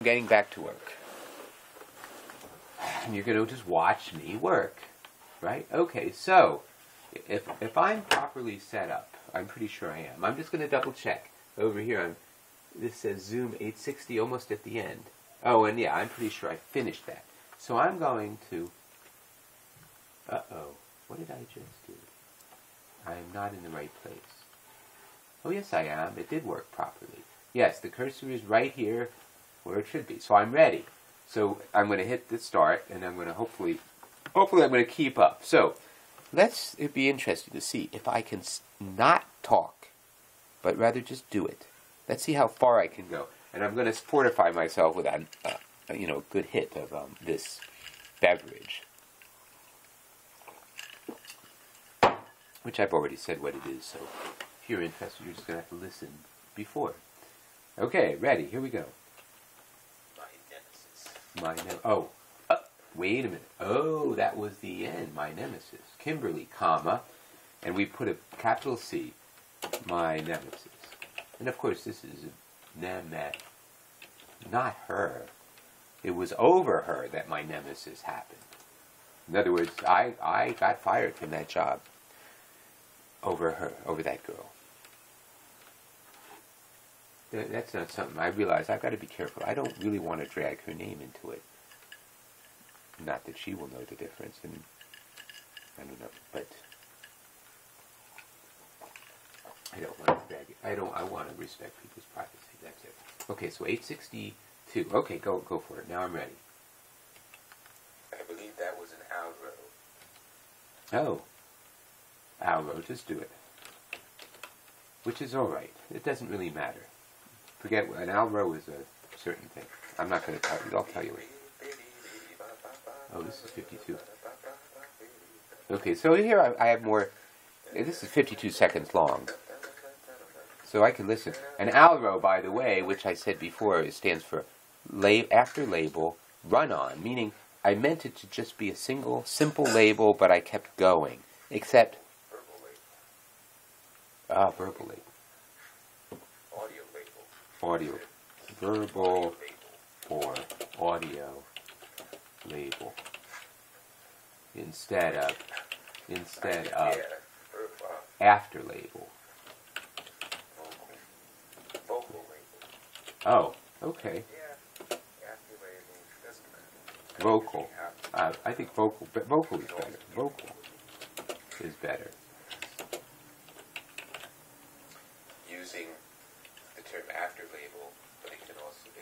getting back to work. And you're going to just watch me work, right? Okay, so if I'm properly set up, I'm pretty sure I am. I'm just going to double check. Over here, this says Zoom 860 almost at the end. Oh, and yeah, I'm pretty sure I finished that. So I'm going to... Uh-oh, what did I just do? I am not in the right place. Oh, yes, I am. It did work properly. Yes, the cursor is right here where it should be. So I'm ready. So I'm going to hit the start, and I'm going to hopefully I'm going to keep up. So it'd be interesting to see if I can not talk, but rather just do it. Let's see how far I can go. And I'm going to fortify myself with a good hit of this beverage, which I've already said what it is. So if you're interested, you're just going to have to listen before. Okay, ready. Here we go. Wait a minute. Oh, that was the end. My nemesis. Kimberly, comma, and we put a capital C. My nemesis. And of course, this is not her. It was over her that my nemesis happened. In other words, I got fired from that job over her, over that girl. That's not something I realize. I've got to be careful. I don't really want to drag her name into it. Not that she will know the difference, and I don't know, but I don't want to drag it. I want to respect people's privacy. That's it. Okay, so 862. Okay, go for it. Now I'm ready. I believe that was an Alro. Oh, Alro, just do it. Which is all right. It doesn't really matter. Forget, an Alro is a certain thing. I'm not going to tell you. I'll tell you it. Oh, this is 52. Okay, so here I have more. This is 52 seconds long. So I can listen. An Alro, by the way, which I said before, stands for after label, run on. Meaning, I meant it to just be a single, simple label, but I kept going. Except... verbal label. Audio label. Audio. Verbal or audio label. Instead of after label. Vocal label. Oh, okay. Yeah, after label doesn't matter. Vocal. I think vocal is better. Vocal is better. Using the term after label, but it can also be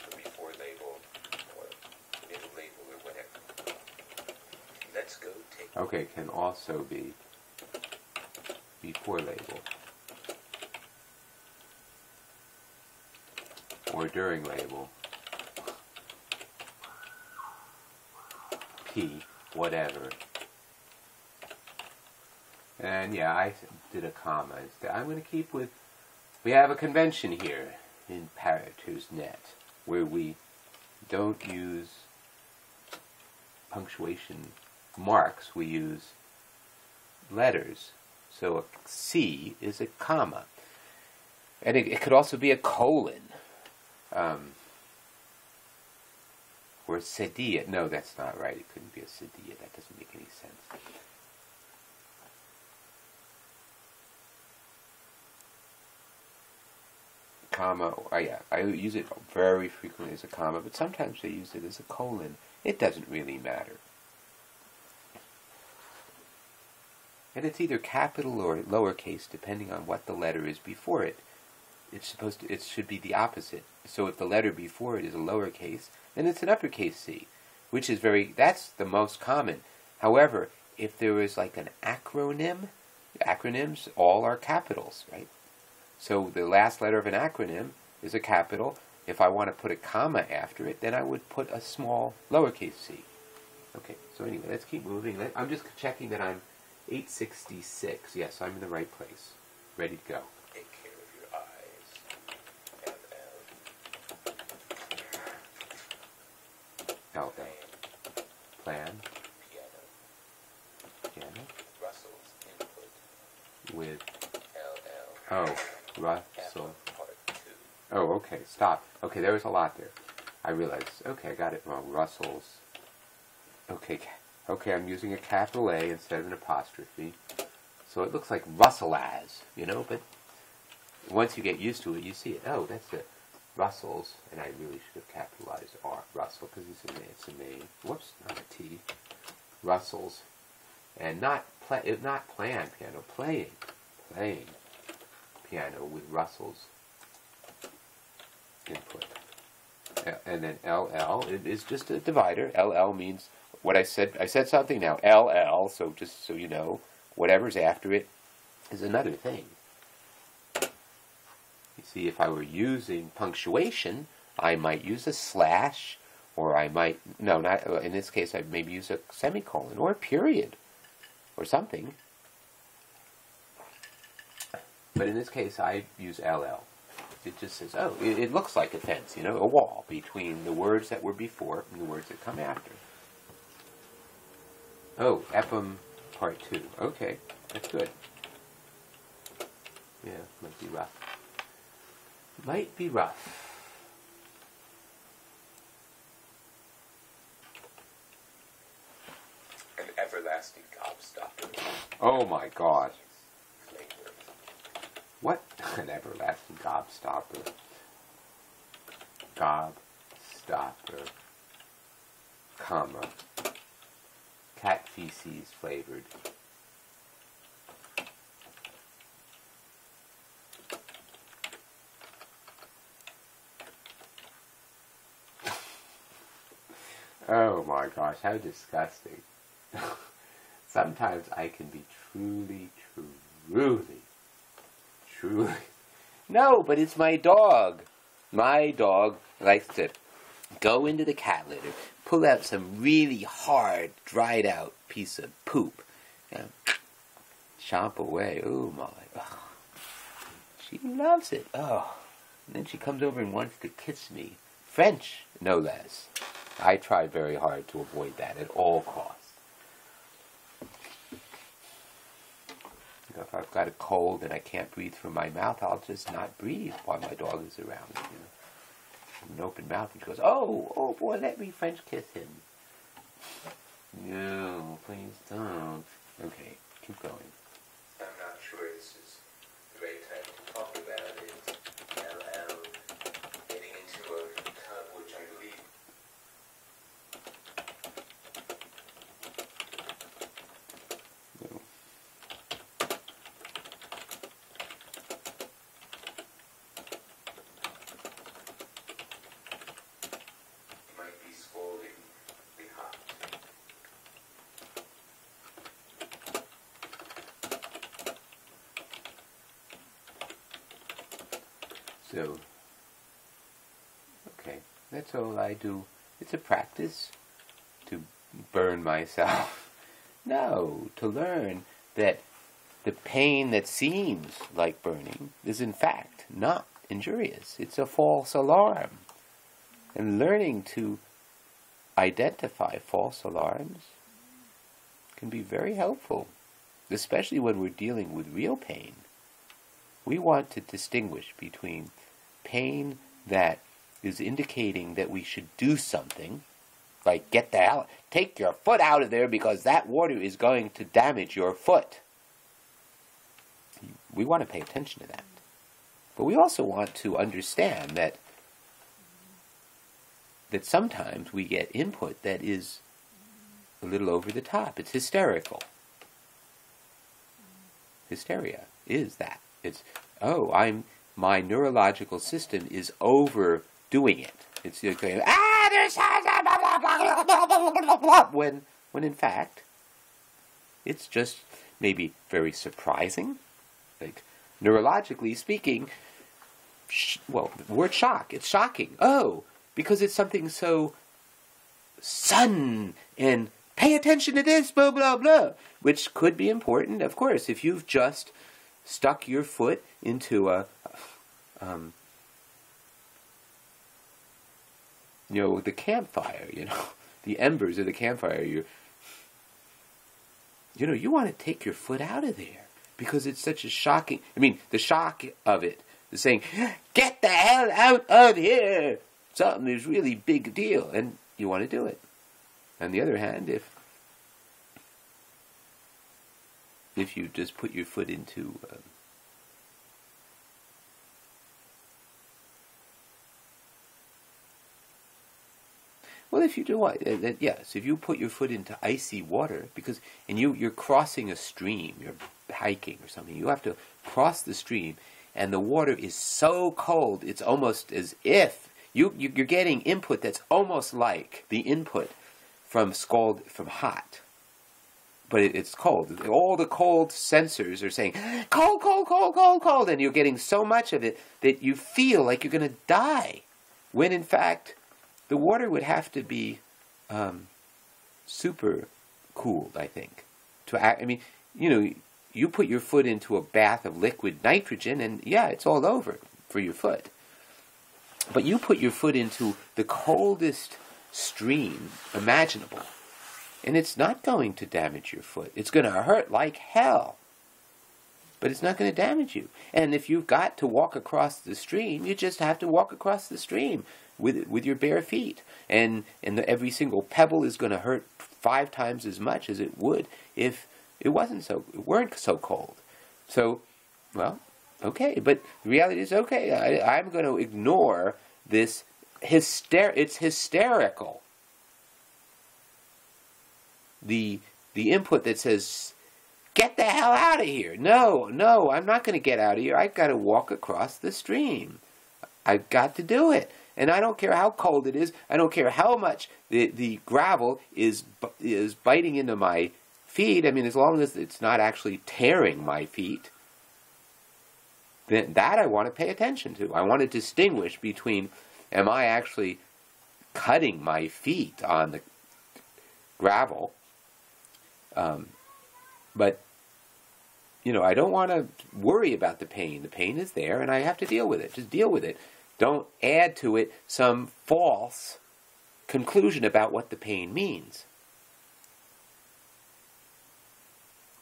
the before label or middle label or whatever. Let's go take. Okay, can also be before label or during label. P, whatever. And yeah, I did a comma instead. I'm going to keep with, we have a convention here in Parroters.net where we don't use punctuation marks, we use letters. So a C is a comma. And it could also be a colon. Or sedia. No, that's not right. It couldn't be a sedia. That doesn't make any sense. Comma. Oh, yeah, I use it very frequently as a comma, but sometimes I use it as a colon. It doesn't really matter. And it's either capital or lowercase, depending on what the letter is before it. It should be the opposite. So if the letter before it is a lowercase, then it's an uppercase C, which is that's the most common. However, if there is like an acronym, acronyms all are capitals, right? So the last letter of an acronym is a capital. If I want to put a comma after it, then I would put a small lowercase c. Okay, so anyway, let's keep moving. I'm just checking that I'm 866. Yes, I'm in the right place. Ready to go. Take care of your eyes. LL. Plan. Piano. Russell's input. With. LL. Oh, Russell. Part 2. Oh, okay, stop. Okay, there was a lot there. I realized, okay, I got it wrong. Russell's. Okay, I'm using a capital A instead of an apostrophe. So it looks like Russell as, you know, but once you get used to it, you see it. Oh, that's it. Russell's, and I really should have capitalized R. Russell, because it's a name. Whoops, not a T. Russell's, and not plan piano, playing piano with Russell's input. And then LL, it is just a divider. LL means what I said. I said something now. LL, so just so you know, whatever's after it is another thing. You see, if I were using punctuation, I might use a slash, or I might, no, not, in this case, I'd maybe use a semicolon, or a period, or something. But in this case, I use LL. It just says, oh, it looks like a fence, you know, a wall between the words that were before and the words that come after. Oh, Ephraim Part 2. Okay, that's good. Yeah, might be rough. Might be rough. An everlasting gobstopper. Oh my gosh. What? An everlasting gobstopper. Gobstopper. Comma. Cat feces flavored. Oh my gosh, how disgusting. Sometimes I can be truly. No, but it's my dog. My dog likes to go into the cat litter, pull out some really hard, dried out piece of poop, and chomp away. Oh my. Oh. She loves it. Oh. And then she comes over and wants to kiss me. French, no less. I try very hard to avoid that at all costs. You know, if I've got a cold and I can't breathe through my mouth, I'll just not breathe while my dog is around. You know, an open mouth, and she goes, "Oh boy, let me French kiss him." No, please don't. Okay, keep going. I'm not sure this is the right time to talk about it. LL getting into a tub, which I believe. No. Might be scalding the hot. So, okay, that's all I do. It's a practice to burn myself. No, to learn that the pain that seems like burning is in fact not injurious. It's a false alarm. And learning to identify false alarms can be very helpful, especially when we're dealing with real pain. We want to distinguish between pain that is indicating that we should do something, like take your foot out of there because that water is going to damage your foot. We want to pay attention to that. But we also want to understand that sometimes we get input that is a little over the top. It's hysterical. Hysteria is that. It's, my neurological system is overdoing it. It's going, when in fact, it's just maybe very surprising. Like, neurologically speaking, the word shock, it's shocking. Oh, because it's something so sudden and pay attention to this, blah, blah, blah, which could be important, of course, if you've just stuck your foot into the campfire, the embers of the campfire. You want to take your foot out of there because it's such a the shock of it, the saying, "Get the hell out of here," something is really big deal, and you want to do it. On the other hand, if you just put your foot into well, if you do what? Yes, if you put your foot into icy water, and you're crossing a stream, you're hiking or something, you have to cross the stream, and the water is so cold, it's almost as if you're getting input that's almost like the input from hot. But it's cold. All the cold sensors are saying, cold, cold, cold, cold, cold, and you're getting so much of it that you feel like you're going to die, when in fact the water would have to be super cooled, I think. You put your foot into a bath of liquid nitrogen, and yeah, it's all over for your foot. But you put your foot into the coldest stream imaginable, and it's not going to damage your foot. It's going to hurt like hell, but it's not going to damage you. And if you've got to walk across the stream, you just have to walk across the stream with your bare feet. And every single pebble is going to hurt 5 times as much as it would if it weren't so cold. So, well, okay, but the reality is, okay, I'm going to ignore this it's hysterical. The input that says, get the hell out of here. No, I'm not going to get out of here. I've got to walk across the stream. I've got to do it. And I don't care how cold it is. I don't care how much the gravel is biting into my feet. I mean, as long as it's not actually tearing my feet, then that I want to pay attention to. I want to distinguish between, am I actually cutting my feet on the gravel? But, I don't want to worry about the pain. The pain is there, and I have to deal with it. Just deal with it. Don't add to it some false conclusion about what the pain means.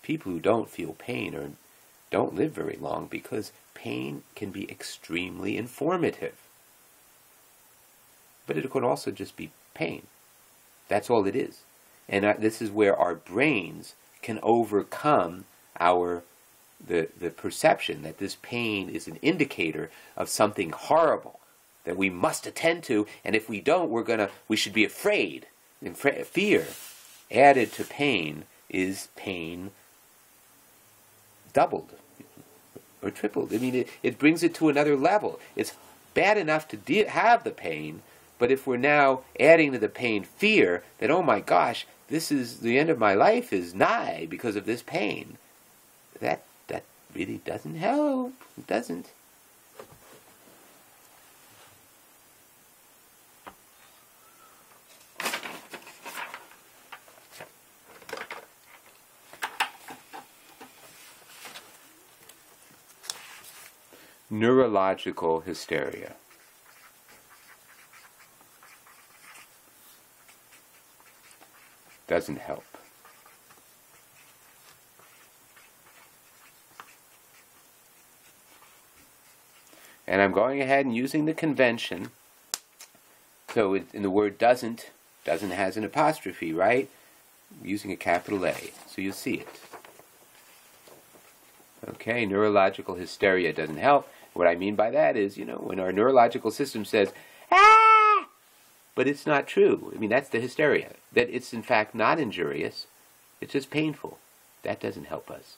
People who don't feel pain don't live very long, because pain can be extremely informative. But it could also just be pain. That's all it is. And this is where our brains can overcome the perception that this pain is an indicator of something horrible that we must attend to, and if we don't, we should be afraid. And fear added to pain is pain doubled or tripled. I mean, it brings it to another level. It's bad enough to have the pain, but if we're now adding to the pain this that, oh my gosh, this is the end of my life is nigh because of this pain, that really doesn't help. It doesn't. Neurological hysteria. Doesn't help. And I'm going ahead and using the convention. So in the word doesn't has an apostrophe, right? Using a capital A. So you'll see it. Okay, neurological hysteria doesn't help. What I mean by that is, when our neurological system says, ah! But it's not true. I mean, that's the hysteria. That it's in fact not injurious. It's just painful. That doesn't help us.